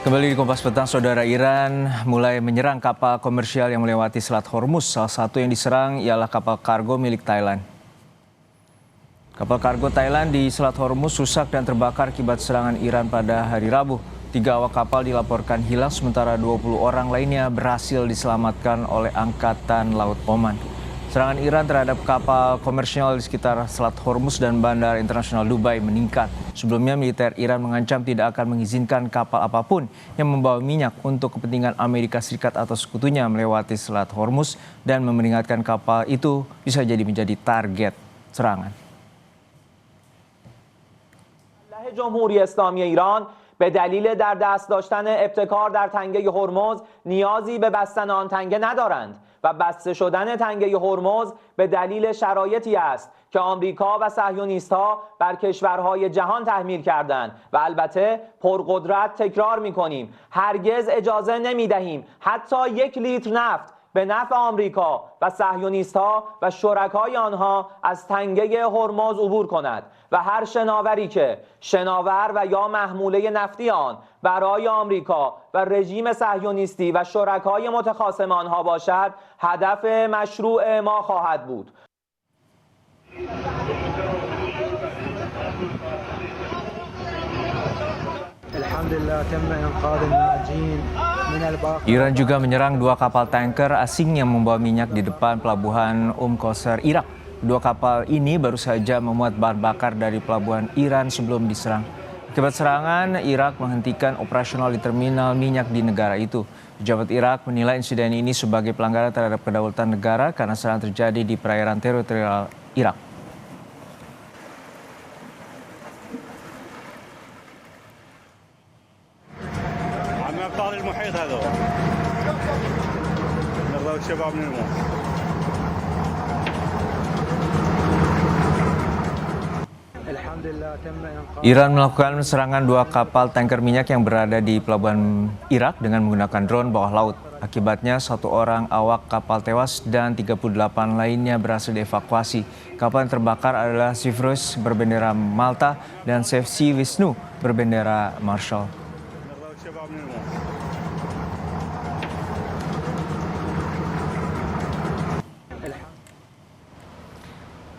Kembali di Kompas Petang, Saudara. Iran mulai menyerang kapal komersial yang melewati Selat Hormuz. Salah satu yang diserang ialah kapal kargo milik Thailand. Kapal kargo Thailand di Selat Hormuz rusak dan terbakar akibat serangan Iran pada hari Rabu. 3 awak kapal dilaporkan hilang, sementara 20 orang lainnya berhasil diselamatkan oleh Angkatan Laut Oman. Serangan Iran terhadap kapal komersial di sekitar Selat Hormuz dan Bandara Internasional Dubai meningkat. Sebelumnya, militer Iran mengancam tidak akan mengizinkan kapal apapun yang membawa minyak untuk kepentingan Amerika Serikat atau sekutunya melewati Selat Hormuz dan memperingatkan kapal itu bisa menjadi target serangan. جمهوری اسلامی ایران به دلیل در دست داشتن ابتکار در تنگه هرمز نیازی به بستن آن تنگه ندارند و بسته شدن تنگه هرمز به دلیل شرایطی است که آمریکا و صهیونیست‌ها بر کشورهای جهان تحمیل کردند و البته پرقدرت تکرار می‌کنیم هرگز اجازه نمی‌دهیم حتی 1 لیتر نفت به نفع آمریکا و صهیونیست‌ها و شرکای آنها از تنگه هرمز عبور کند و هر شناوری که شناور و یا محموله نفتی آن برای آمریکا و رژیم صهیونیستی و شرکای متخاصم آنها باشد هدف مشروع ما خواهد بود. Iran juga menyerang 2 kapal tanker asing yang membawa minyak di depan pelabuhan Qusayr, Irak. 2 kapal ini baru saja memuat bahan bakar dari pelabuhan Iran sebelum diserang. Akibat serangan, Irak menghentikan operasional di terminal minyak di negara itu. Pejabat Irak menilai insiden ini sebagai pelanggaran terhadap kedaulatan negara karena serangan terjadi di perairan teritorial Irak. Iran melakukan serangan 2 kapal tanker minyak yang berada di pelabuhan Irak dengan menggunakan drone bawah laut. Akibatnya 1 orang awak kapal tewas dan 38 lainnya berhasil dievakuasi. Kapal yang terbakar adalah Zephyrus berbendera Malta dan Safe Sea Vishnu berbendera Marshall.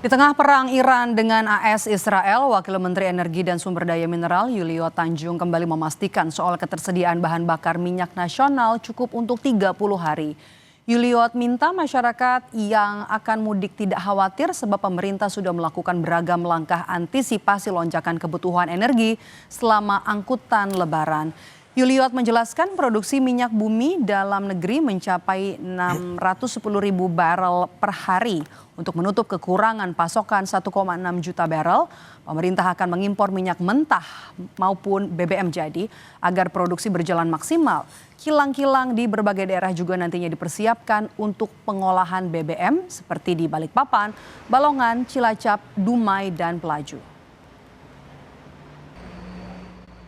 Di tengah perang Iran dengan AS Israel, Wakil Menteri Energi dan Sumber Daya Mineral Yulio Tanjung kembali memastikan soal ketersediaan bahan bakar minyak nasional cukup untuk 30 hari. Yulio minta masyarakat yang akan mudik tidak khawatir sebab pemerintah sudah melakukan beragam langkah antisipasi lonjakan kebutuhan energi selama angkutan Lebaran. Yulio menjelaskan produksi minyak bumi dalam negeri mencapai 610.000 barel per hari. Untuk menutup kekurangan pasokan 1,6 juta barel, pemerintah akan mengimpor minyak mentah maupun BBM jadi agar produksi berjalan maksimal. Kilang-kilang di berbagai daerah juga nantinya dipersiapkan untuk pengolahan BBM seperti di Balikpapan, Balongan, Cilacap, Dumai, dan Pelaju.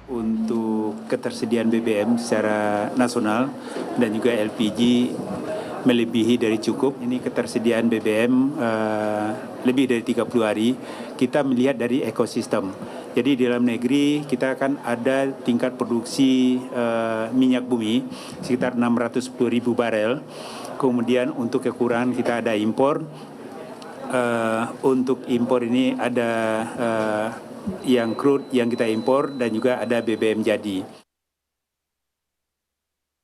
Untuk ketersediaan BBM secara nasional dan juga LPG melebihi dari cukup. Ini ketersediaan BBM lebih dari 30 hari. Kita melihat dari ekosistem. Jadi di dalam negeri kita akan ada tingkat produksi minyak bumi sekitar 610.000 barel. Kemudian untuk kekurangan kita ada impor. Untuk impor ini ada yang crude yang kita impor dan juga ada BBM jadi.